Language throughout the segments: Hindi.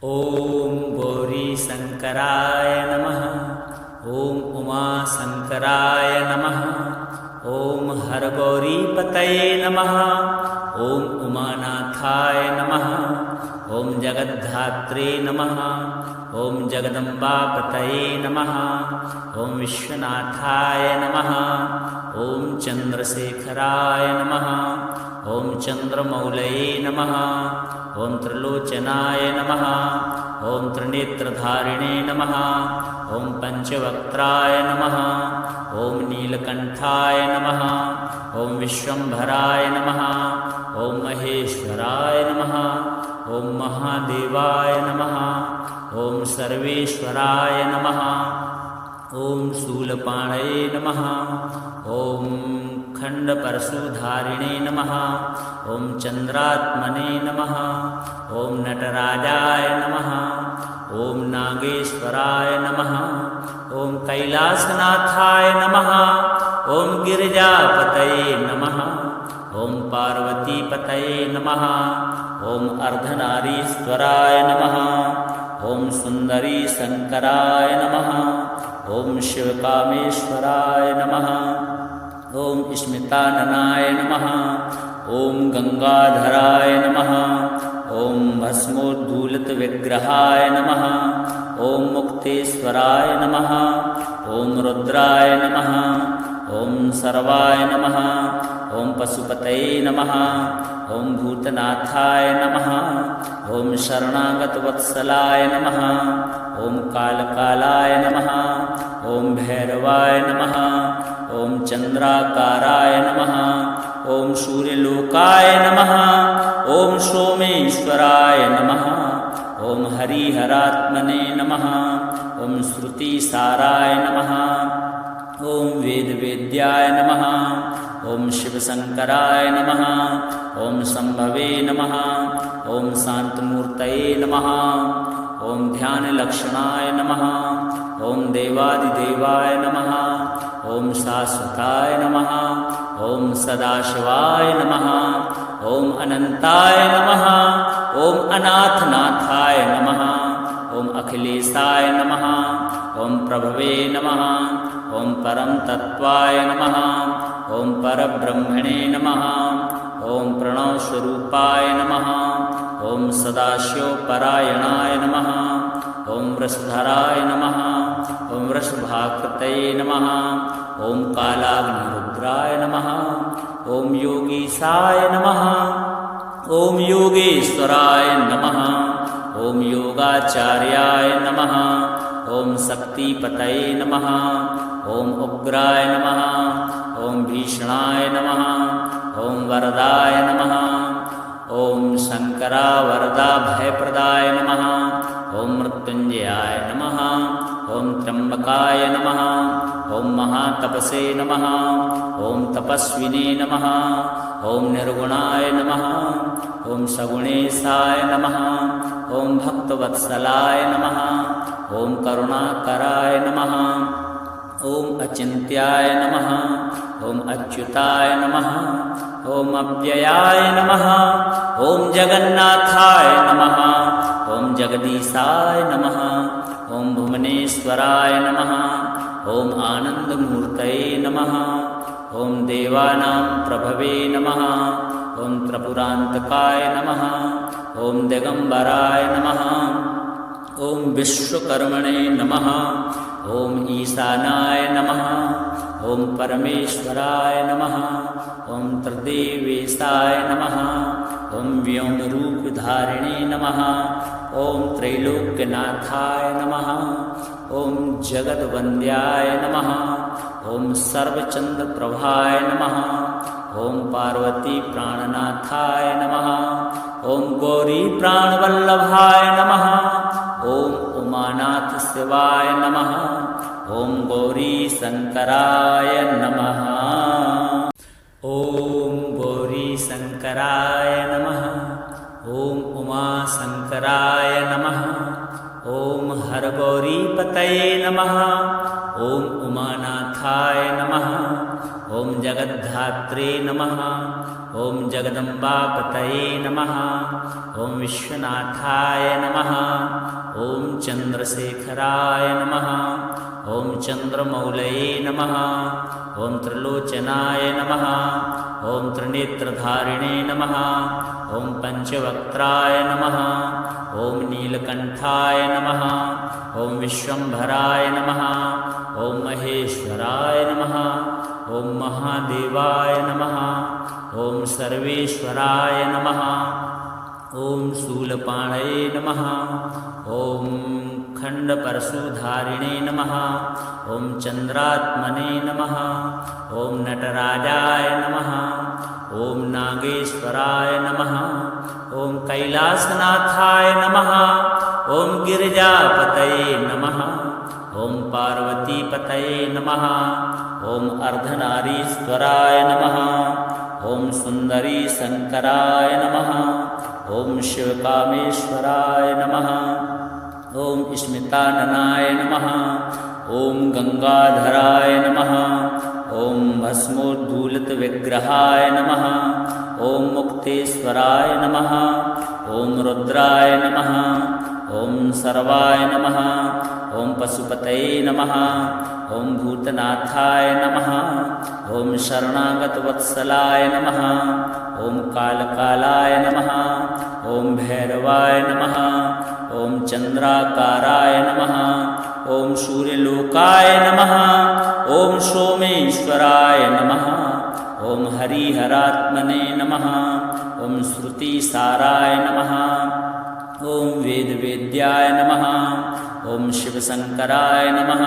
ॐ गौरीशङ्कराय नमः। ॐ उमाशङ्कराय नमः। ॐ हरगौरीपतये नमः। ॐ उमानाथाय नमः। ॐ जगद्धात्रे नमः। ॐ जगदम्बापतये नमः। ॐ विश्वनाथाय नमः। ॐ चन्द्रशेखराय नमः। ॐ चन्द्रमौलये नमः। ॐ त्रिलोचनाय नमः। ॐ त्रिनेत्रधारिणे नमः। ॐ पञ्चवक्त्राय नमः। ॐ नीलकण्ठाय नमः। ॐ विश्वम्भराय नमः। ॐ महेश्वराय नमः। ॐ महादेवाय नमः। ॐ सर्वेश्वराय नमः। ॐ शूलपाणये नमः। ॐ खण्डपरशुधारिणे नमः। ॐ चन्द्रात्मने नमः। ॐ नटराजाय नमः। ॐ नागेश्वराय नमः। ॐ कैलासनाथाय नमः। ॐ गिरिजापतये नमः। ॐ पार्वतीपतये नमः। ॐ अर्धनारीश्वराय नमः। ॐ सुन्दरीशङ्कराय नमः। ॐ शिवकामेश्वराय नमः। ॐ स्मिताननाय नमः। ॐ गंगाधराय नमः। ॐ भस्मोद्धूलितविग्रहाय नमः। ॐ मुक्तेश्वराय नमः। ॐ रुद्राय नमः। ॐ सर्वाय नमः। ॐ पशुपतये नमः। ॐ भूतनाथाय नमः। ॐ शरणागतवत्सलाय नमः। ॐ कालकालाय नमः। ॐ भैरवाय नमः। ॐ चन्द्राकाराय नमः। ॐ सूर्यलोकाय नमः। ॐ सोमेश्वराय नमः। ॐ हरिहरात्मने नमः। ॐ श्रुतिसाराय नमः। ॐ वेदवेद्याय नमः। ॐ शिवशङ्कराय नमः। ॐ शम्भवे नमः। ॐ शान्तमूर्तये नमः। ॐ ध्यानलक्षणाय नमः। ॐ देवादिदेवाय नमः। ॐ शाश्वताय नमः। ॐ सदाशिवाय नमः। ॐ अनन्ताय नमः। ॐ अनाथनाथाय नमः। ॐ अखिलेशाय नमः। ॐ प्रभवे नमः। ॐ परमतत्त्वाय नमः। ॐ परब्रह्मणे नमः। ॐ प्रणवस्वरूपाय नमः। ॐ सदाशिवपरायणाय नमः। ॐ वृषधराय नमः। ॐ वृषभाकृतये नमः। ॐ कालाग्निरुद्राय नमः। ॐ योगीशाय नमः। ॐ योगेश्वराय नमः। ॐ योगाचार्याय नमः। ॐ शक्तिपतये नमः। ॐ उग्राय नमः। ॐ भीषणाय नमः। ॐ वरदाय नमः। ॐ शङ्करावरदा भयप्रदाय नमः। ॐ मृत्युञ्जयाय नमः। ॐ त्र्यम्बकाय नमः। ॐ महातपसे नमः। ॐ तपस्विने नमः। ॐ निर्गुणाय नमः। ॐ सगुणेशाय नमः। ॐ भक्तवत्सलाय नमः। ॐ करुणाकराय नमः। ॐ अचिन्त्याय नमः। ॐ अच्युताय नमः। ॐ अव्ययाय नमः। ॐ जगन्नाथाय नमः। ॐ जगदीशाय नमः। ॐ भुवनेश्वराय नमः। ॐ आनन्दमूर्तये नमः। ॐ देवानां प्रभवे नमः। ॐ त्रिपुरान्तकाय नमः। ॐ दिगम्बराय नमः। ॐ विश्वकर्मणे नमः। ॐ ईशानाय नमः। ॐ परमेश्वराय नमः। ॐ त्रिदेवेशाय नमः। ॐ व्योमरूपधारिणे नमः। ॐ त्रैलोक्यनाथाय नमः। ॐ जगद्वन्द्याय नमः। ॐ सर्वचन्द्रप्रभाय नमः। ॐ पार्वतीप्राणनाथाय नमः। ॐ गौरीप्राणवल्लभाय नमः। ॐ उमानाथशिवाय नमः। ॐ गौरीशङ्कराय नमः। ॐ गौरीशङ्कराय नमः। ॐ उमाशङ्कराय नमः। ॐ हरगौरीपतये नमः। ॐ उमानाथाय नमः। ॐ जगद्धात्रे नमः। ॐ जगदम्बापतये नमः। ॐ विश्वनाथाय नमः। चन्द्रशेखराय नमः। ॐ चन्द्रमौलये नमः। ॐ त्रिलोचनाय नमः। ॐ त्रिनेत्रधारिणे नमः। ॐ पञ्चवक्त्राय नमः। ॐ नीलकण्ठाय नमः। ॐ विश्वम्भराय नमः। ॐ महेश्वराय नमः। ॐ महादेवाय नमः। ॐ सर्वेश्वराय नमः। ॐ शूलपाणये नमः। ॐ खण्डपरशुधारिणे नमः। ॐ चन्द्रात्मने नमः। ॐ नटराजाय नमः। ॐ नागेश्वराय नमः। ॐ कैलासनाथाय नमः। ॐ गिरिजापतये नमः। ॐ पार्वतीपतये नमः। ॐ अर्धनारीश्वराय नमः। ॐ सुन्दरी शङ्कराय नमः। ॐ शिवकामेश्वराय नमः। ॐ स्मिताननाय नमः। ॐ गङ्गाधराय नमः। ॐ भस्मोद्धूलितविग्रहाय नमः। ॐ मुक्तेश्वराय नमः। ॐ रुद्राय नमः। ॐ सर्वाय नमः। ॐ पशुपतये नमः। ॐ भूतनाथाय नमः। ॐ शरणागतवत्सलाय नमः। ॐ कालकालाय नमः। ॐ भैरवाय नमः। ॐ चन्द्राकाराय नमः। ॐ सूर्यलोकाय नमः। ॐ सोमेश्वराय नमः। ॐ हरिहरात्मने नमः। ॐ श्रुतिसाराय नमः। ॐ वेदवेद्याय नमः। ॐ शिवशङ्कराय नमः।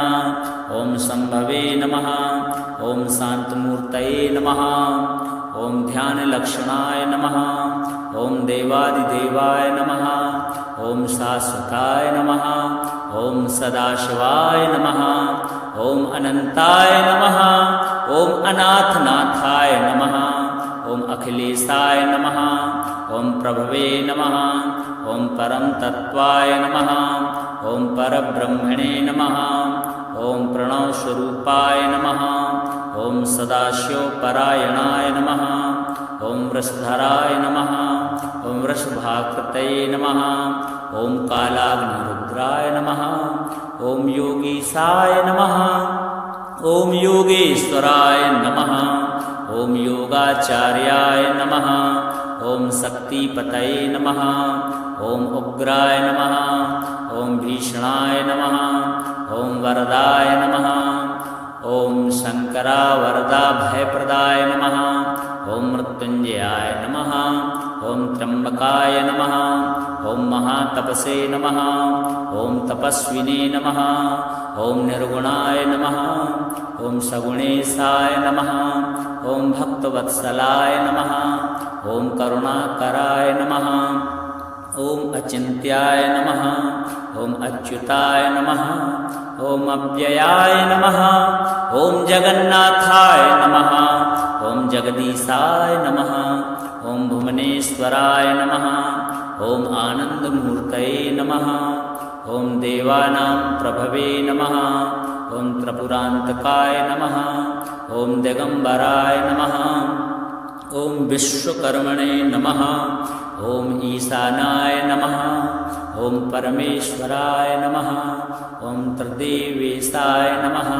ॐ शम्भवे नमः। ॐ शान्तमूर्तये नमः। ॐ ध्यानलक्षणाय नमः। ॐ देवादिदेवाय नमः। ॐ शाश्वताय नमः। ॐ सदाशिवाय नमः। ॐ अनन्ताय नमः। ॐ अनाथनाथाय नमः। ॐ अखिलेशाय नमः। ॐ प्रभवे नमः। ॐ परमतत्त्वाय नमः। ॐ परब्रह्मणे नमः। ॐ प्रणवस्वरूपाय नमः। ॐ सदाशिवपरायणाय नमः। ॐ वृषधराय नमः। ॐ वृषभाकृतये नमः। ॐ कालाग्निरुद्राय नमः। ॐ योगीशाय नमः। ॐ योगेश्वराय नमः। ॐ योगाचार्याय नमः। ॐ शक्तिपतये नमः। ॐ उग्राय नमः। ॐ भीषणाय नमः। ॐ वरदाय नमः। ॐ शङ्करावरदाभयप्रदाय नमः। ॐ मृत्युञ्जयाय नमः। ॐ त्र्यम्बकाय नमः। ॐ महातपसे नमः। ॐ तपस्विने नमः। ॐ निर्गुणाय नमः। ॐ सगुणेशाय नमः। ॐ भक्तवत्सलाय नमः। ॐ करुणाकराय नमः। ॐ अचिन्त्याय नमः। ॐ अच्युताय नमः। ॐ अव्ययाय नमः। ॐ जगन्नाथाय नमः। ॐ जगदीशाय नमः। ॐ भुवनेश्वराय नमः। ॐ आनन्दमूर्तये नमः। ॐ देवानां प्रभवे नमः। ॐ त्रिपुरान्तकाय नमः। ॐ दिगम्बराय नमः। ॐ विश्वकर्मणे नमः। ॐ ईशानाय नमः। ॐ परमेश्वराय नमः। ॐ त्रिदेवेशाय नमः।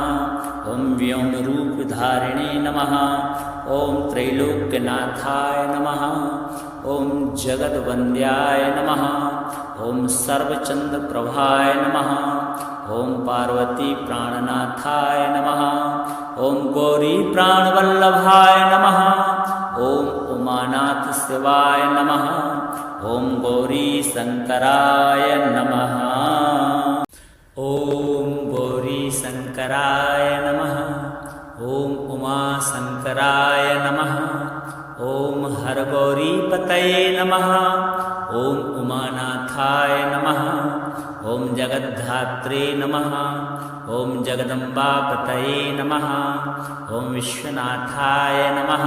ॐ व्योमरूपधारिणे नमः। ॐ त्रैलोक्यनाथाय नमः। ॐ जगद्वन्द्याय नमः। ॐ सर्वचन्द्रप्रभाय नमः। ॐ पार्वतीप्राणनाथाय नमः। ॐ गौरीप्राणवल्लभाय नमः। ॐ उमानाथशिवाय नमः। ॐ गौरीशङ्कराय नमः। ॐ गौरीशङ्कराय नमः। ॐ उमाशङ्कराय नमः। ॐ हरगौरीपतये नमः। ॐ उमानाथाय नमः। ॐ जगद्धात्रे नमः। ॐ जगदम्बापतये नमः। ॐ विश्वनाथाय नमः।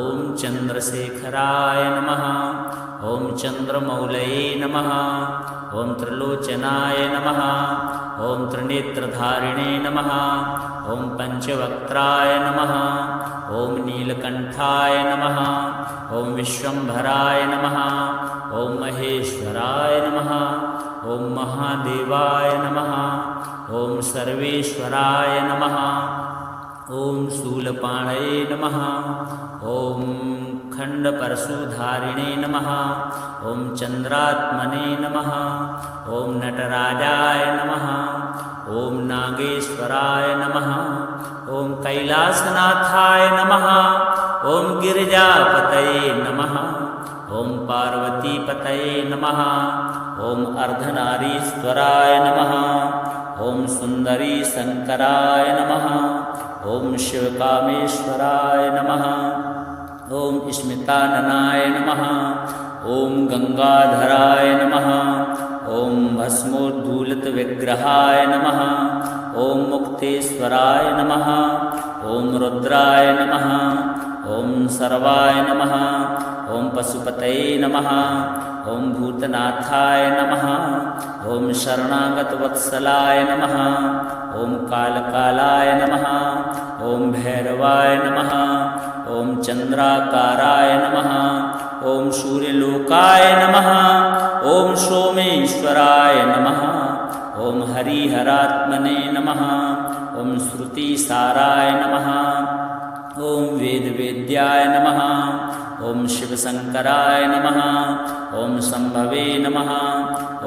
ॐ चन्द्रशेखराय नमः। ॐ चन्द्रमौलये नमः। ॐ त्रिलोचनाय नमः। ॐ त्रिनेत्रधारिणे नमः। ॐ पञ्चवक्त्राय नमः। ॐ नीलकण्ठाय नमः। ॐ विश्वम्भराय नमः। ॐ महेश्वराय नमः। ॐ महादेवाय नमः ॐ सर्वेश्वराय नमः ॐ शूलपाणये नमः ॐ खण्डपरशुधारिणे नमः ॐ चन्द्रात्मने नमः ॐ नटराजाय नमः ॐ नागेश्वराय नमः ॐ कैलासनाथाय नमः ॐ गिरिजापतये नमः ॐ पार्वतीपतये नमः ॐ अर्धनारीश्वराय नमः ॐ सुन्दरी शङ्कराय नमः ॐ शिवकामेश्वराय नमः ॐ स्मिताननाय नमः ॐ गंगाधराय नमः ॐ भस्मोद्धूलितविग्रहाय नमः ॐ मुक्तेश्वराय नमः ॐ रुद्राय नमः ॐ सर्वाय नमः ॐ पशुपतये नमः ॐ भूतनाथाय नमः ॐ शरणागतवत्सलाय नमः ॐ कालकालाय नमः ॐ भैरवाय नमः ॐ चन्द्राकाराय नमः ॐ सूर्यलोकाय नमः ॐ सोमेश्वराय नमः ॐ हरिहरात्मने नमः ॐ श्रुतिसाराय नमः ॐ वेदवेद्याय नमः ॐ शिवशङ्कराय नमः ॐ शम्भवे नमः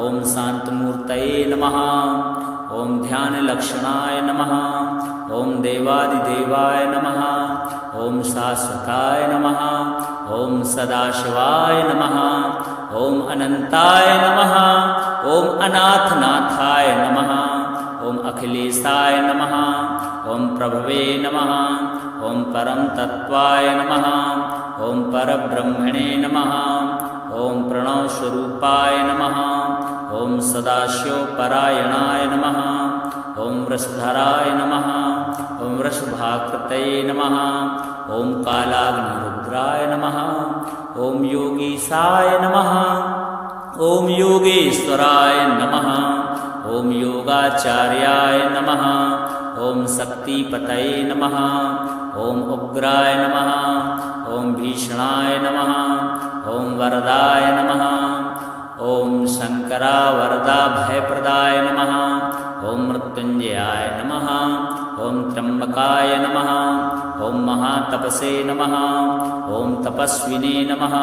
ॐ शान्तमूर्तये नमः ॐ ध्यानलक्षणाय नमः ॐ देवादिदेवाय नमः ॐ शाश्वताय नमः ॐ सदाशिवाय नमः ॐ अनन्ताय नमः ॐ अनाथनाथाय नमः ॐ अखिलेशाय नमः ॐ प्रभवे नमः ॐ परम तत्वाय नमः ॐ परब्रह्मणे नमः ॐ प्रणवस्वरूपाय नमः ॐ सदाशिवपरायणाय नमः ॐ वृषधराय नमः ॐ वृषभाकृतये नमः ॐ कालाग्निरुद्राय नमः ॐ योगीशाय नमः ॐ योगेश्वराय नमः ॐ योगाचार्याय नमः ॐ शक्तिपतये नमः ॐ उग्राय नमः ॐ भीषणाय नमः ॐ वरदाय नमः ॐ शङ्करा वरदा भयप्रदाय नमः ॐ मृत्युञ्जयाय नमः ॐ त्र्यम्बकाय नमः ॐ महातपसे नमः ॐ तपस्विने नमः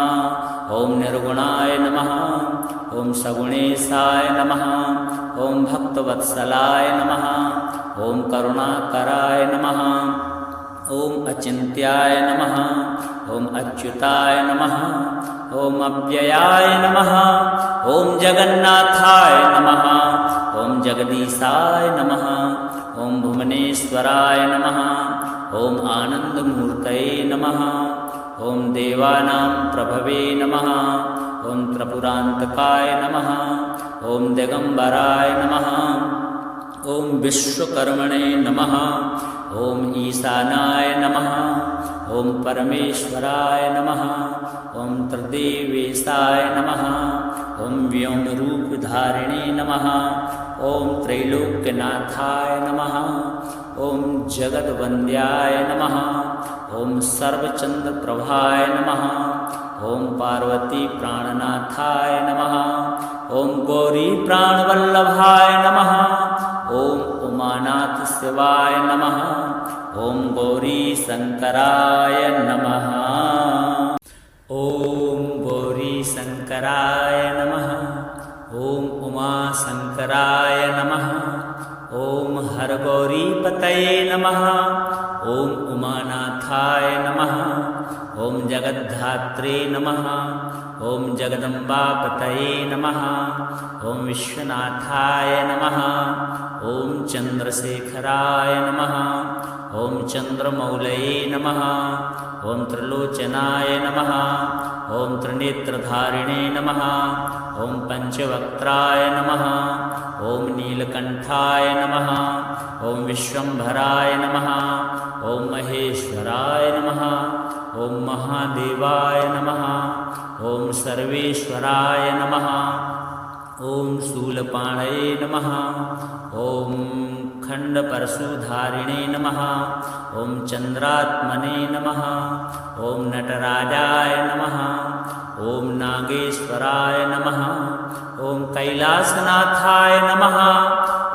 ॐ निर्गुणाय नमः ॐ सगुणेशाय नमः ॐ भक्तवत्सलाय नमः ॐ करुणाकराय नमः ॐ अचिन्त्याय नमः ॐ अच्युताय नमः ॐ अव्ययाय नमः ॐ जगन्नाथाय नमः ॐ जगदीशाय नमः ॐ भुवनेश्वराय नमः ॐ आनन्दमूर्तये नमः ॐ देवानां प्रभवे नमः ॐ त्रिपुरान्तकाय नमः ॐ दिगम्बराय नमः ॐ विश्वकर्मणे नमः ॐ ईशानाय नमः ॐ परमेश्वराय नमः ॐ त्रिदेवेशाय नमः ॐ व्योमरूपधारिणे नमः ॐ त्रैलोक्यनाथाय नमः ॐ जगद्वन्द्याय नमः ॐ सर्वचन्द्रप्रभाय नमः ॐ पार्वतीप्राणनाथाय नमः ॐ गौरीप्राणवल्लभाय नमः ॐ उमानाथशिवाय नमः ॐ गौरीशङ्कराय नमः ॐ गौरीशङ्कराय नमः ॐ उमाशङ्कराय नमः ॐ हरगौरीपतये नमः ॐ उमानाथाय नमः ॐ जगद्धात्रे नमः ॐ जगदम्बापतये नमः ॐ विश्वनाथाय नमः ॐ चन्द्रशेखराय नमः ॐ चन्द्रमौलये नमः ॐ त्रिलोचनाय नमः ॐ त्रिनेत्रधारिणे नमः ॐ पञ्चवक्त्राय नमः ॐ नीलकण्ठाय नमः ॐ विश्वम्भराय नमः ॐ महेश्वराय नमः ॐ महादेवाय नमः ॐ सर्वेश्वराय नमः ॐ शूलपाणये नमः ॐ खण्डपरशुधारिणे नमः ॐ चन्द्रात्मने नमः ॐ नटराजाय नमः ॐ नागेश्वराय नमः ॐ कैलासनाथाय नमः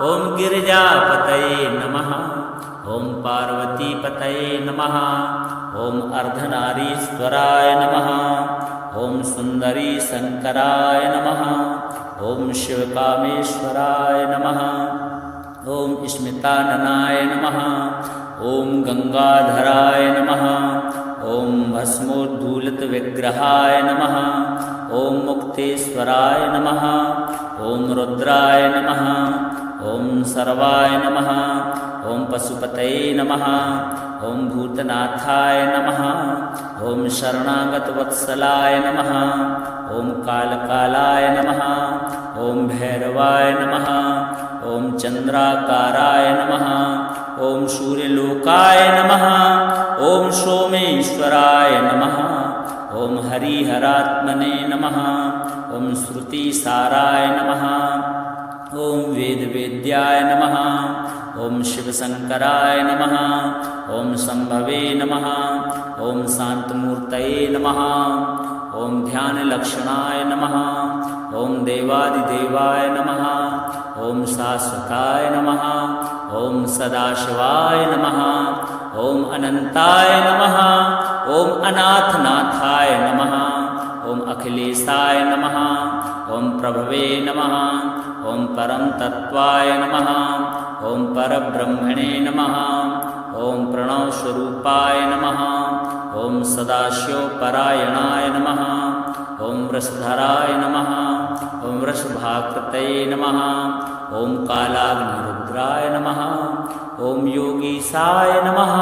ॐ गिरिजापतये नमः ॐ पार्वतीपतये नमः ॐ अर्धनारीश्वराय नमः ॐ सुन्दरी शङ्कराय नमः ॐ शिवकामेश्वराय नमः ॐ स्मिताननाय नमः ॐ गङ्गाधराय नमः ॐ भस्मोद्धूलितविग्रहाय नमः ॐ मुक्तेश्वराय नमः ॐ रुद्राय नमः ॐ सर्वाय नमः ॐ पशुपतये नमः ॐ भूतनाथाय नमः ॐ शरणागतवत्सलाय नमः ॐ कालकालाय नमः ॐ भैरवाय नमः ॐ चन्द्राकाराय नमः ॐ सूर्यलोकाय नमः ॐ सोमेश्वराय नमः ॐ हरिहरात्मने नमः ॐ श्रुतिसाराय नमः ॐ वेदवेद्याय नमः ॐ शिवशङ्कराय नमः ॐ शम्भवे नमः ॐ शान्तमूर्तये नमः ॐ ध्यानलक्षणाय नमः ॐ देवादिदेवाय नमः ॐ शाश्वताय नमः ॐ सदाशिवाय नमः ॐ अनन्ताय नमः ॐ अनाथनाथाय नमः ॐ अखिलेशाय नमः ॐ प्रभवे नमः ॐ परम तत्त्वाय नमः ॐ परब्रह्मणे नमः ॐ प्रणवस्वरूपाय नमः ॐ सदाशिवपरायणाय नमः ॐ वृषधराय नमः ॐ वृषभाकृतये नमः ॐ कालाग्निरुद्राय नमः ॐ योगीशाय नमः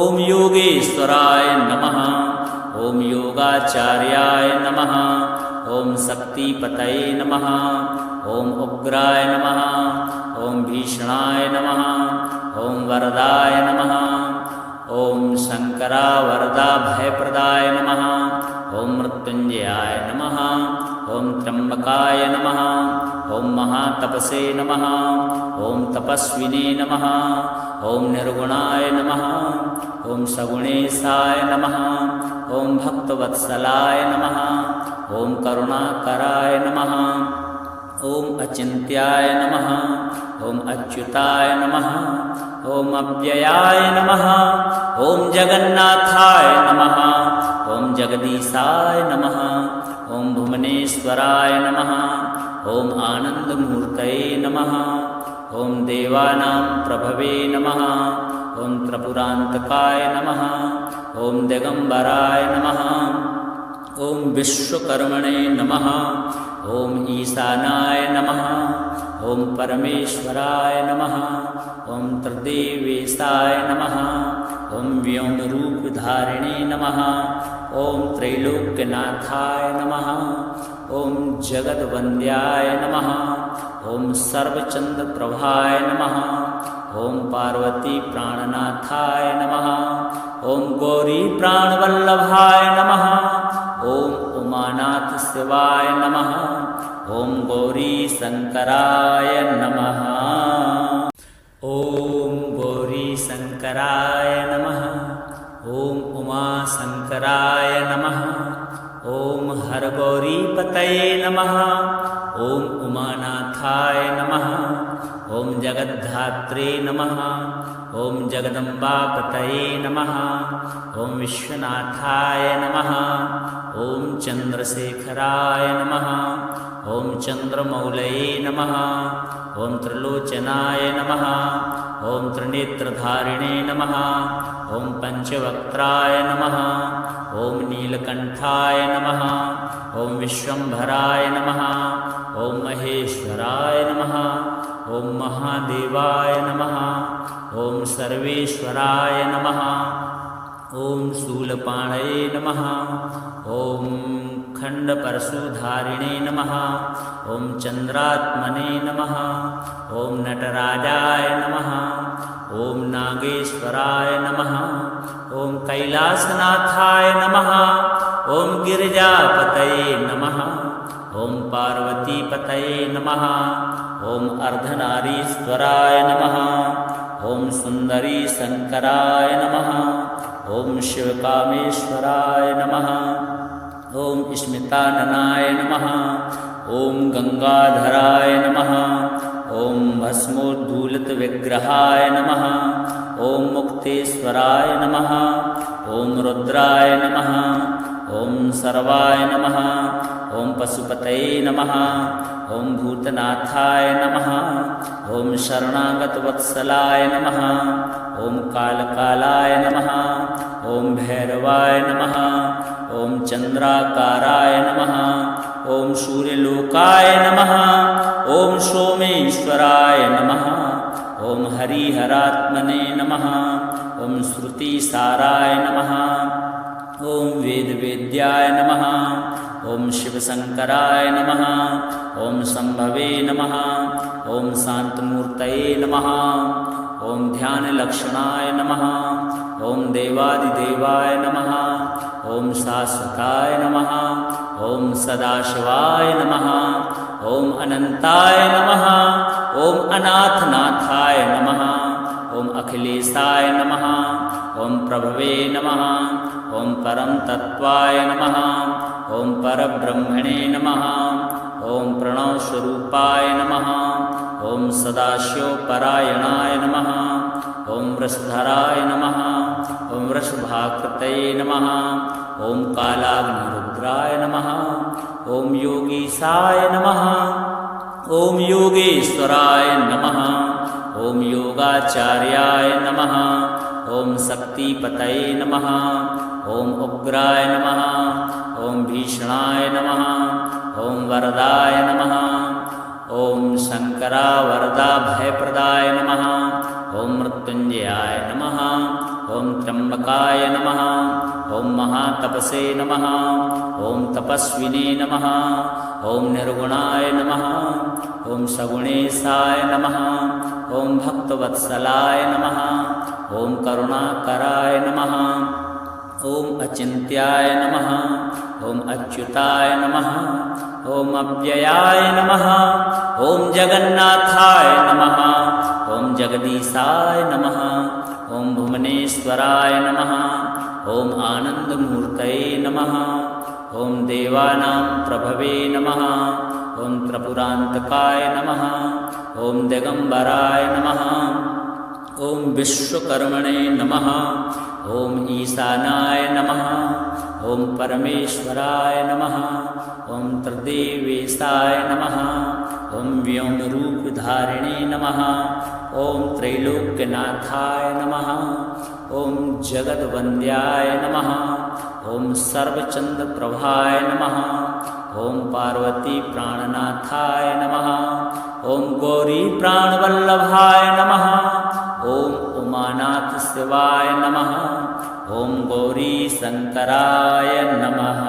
ॐ योगेश्वराय नमः ॐ योगाचार्याय नमः ॐ शक्तिपतये नमः ॐ उग्राय नमः ॐ भीषणाय नमः ॐ वरदाय नमः ॐ शङ्करावरदा भयप्रदाय नमः ॐ मृत्युञ्जयाय नमः ॐ त्र्यम्बकाय नमः ॐ महातपसे नमः ॐ तपस्विने नमः ॐ निर्गुणाय नमः ॐ सगुणेशाय नमः ॐ भक्तवत्सलाय नमः ॐ करुणाकराय नमः ॐ अचिन्त्याय नमः ॐ अच्युताय नमः ॐ अव्ययाय नमः ॐ जगन्नाथाय नमः ॐ जगदीशाय नमः ॐ भुवनेश्वराय नमः ॐ आनन्दमूर्तये नमः ॐ देवानां प्रभवे नमः ॐ त्रिपुरान्तकाय नमः ॐ दिगम्बराय नमः ॐ विश्वकर्मणे नमः ॐ ईशानाय नमः ॐ परमेश्वराय नमः ॐ त्रिदेवेशाय नमः ॐ व्योमरूपधारिणे नमः ॐ त्रैलोक्यनाथाय नमः ॐ जगद्वन्द्याय नमः ॐ सर्वचन्द्रप्रभाय नमः ॐ पार्वतीप्राणनाथाय नमः ॐ गौरीप्राणवल्लभाय नमः ॐ उमानाथशिवाय नमः ॐ गौरीशङ्कराय नमः ॐ गौरीशङ्कराय नमः ॐ उमाशङ्कराय नमः ॐ हरगौरीपतये नमः ॐ उमानाथाय नमः ॐ जगद्धात्रे नमः ॐ जगदम्बापतये नमः ॐ विश्वनाथाय नमः ॐ चन्द्रशेखराय नमः ॐ चन्द्रमौलये नमः ॐ त्रिलोचनाय नमः ॐ त्रिनेत्रधारिणे नमः ॐ पञ्चवक्त्राय नमः ॐ नीलकण्ठाय नमः ॐ विश्वम्भराय नमः ॐ महेश्वराय नमः ॐ महादेवाय नमः ॐ सर्वेश्वराय नमः ॐ शूलपाणये नमः ॐ खण्डपरशुधारिणे नमः ॐ चन्द्रात्मने नमः ॐ नटराजाय नमः ॐ नागेश्वराय नमः ॐ कैलासनाथाय नमः ॐ गिरिजापतये नमः ॐ पार्वतीपतये नमः ॐ अर्धनारीश्वराय नमः ॐ सुन्दरी शङ्कराय नमः ॐ शिवकामेश्वराय नमः ॐ स्मिताननाय नमः। ॐ गंगाधराय नमः। ॐ भस्मोद्धूलितविग्रहाय नमः। ॐ मुक्तेश्वराय नमः। ॐ रुद्राय नमः। ॐ सर्वाय नमः। ॐ पशुपतये नमः। ॐ भूतनाथाय नमः। ॐ शरणागतवत्सलाय नमः। ॐ कालकालाय नमः। ॐ भैरवाय नमः। ॐ चंद्राकाराय नमः। ॐ सूर्यलोकाय नमः। ॐ सोमेश्वराय नमः। ॐ हरिहरात्मने नमः। ॐ श्रुतिसाराय नमः। ॐ वेदवेद्याय नमः। ॐ शिवशंकराय नमः। ॐ शंभवे नमः। ॐ शांतमूर्तये नमः। ॐ ध्यानलक्षणाय नमः। ॐ देवादिदेवाय नमः। ॐ शाश्वताय नमः। ॐ सदाशिवाय नमः। ॐ अनंताय नमः। ॐ अनाथनाथाय नमः। ॐ अखिलेशाय नमः। ॐ प्रभवे नमः। ॐ परम तत्वाय नमः। ॐ परब्रह्मणे नमः। ॐ प्रणवस्वरूपाय नमः। ॐ सदाशिवपरायणाय नमः। ॐ वृषधराय नमः। ॐ वृषभाकृतये नमः। ॐ कालाग्निरुद्राय नमः। ॐ योगीशाय नमः। ॐ योगेश्वराय नमः। ॐ योगाचार्याय नमः। ॐ शक्तिपतये नमः। ॐ उग्राय नमः। ॐ भीषणाय नमः। ॐ वरदाय नमः। ॐ शंकरा वरदा भयप्रदाय नमः। ॐ मृत्युंजयाय नमः। ॐ त्र्यंबकाय नमः। ॐ महातपसे नमः। ॐ तपस्विने नमः। ॐ निर्गुणाय नमः। ॐ सगुणेशाय नमः। ॐ भक्तवत्सलाय नमः। ॐ करुणाकराय नमः। ॐ अचिन्त्याय नमः। ॐ अच्युताय नमः। ॐ अव्ययाय नमः। ॐ जगन्नाथाय नमः। ॐ जगदीशाय नमः। ॐ भुवनेश्वराय नमः। ॐ आनन्दमूर्तये नमः। ॐ देवानां प्रभवे नमः। ॐ त्रिपुरान्तकाय नमः। ॐ दिगम्बराय नमः। ॐ विश्वकर्मणे नमः। ॐ ईशानाय नमः। ॐ परमेश्वराय नमः। ॐ त्रिदेवेशाय नमः। ॐ व्योमरूपधारिणे नमः। ॐ त्रैलोक्यनाथाय नमः। ॐ जगद्वन्द्याय नमः। ॐ सर्वचन्द्रप्रभाय नमः। ॐ पार्वतीप्राणनाथाय नमः। ॐ गौरीप्राणवल्लभाय नमः। ॐ उमानाथ शिवाय नमः। ॐ गौरीशंकराय नमः।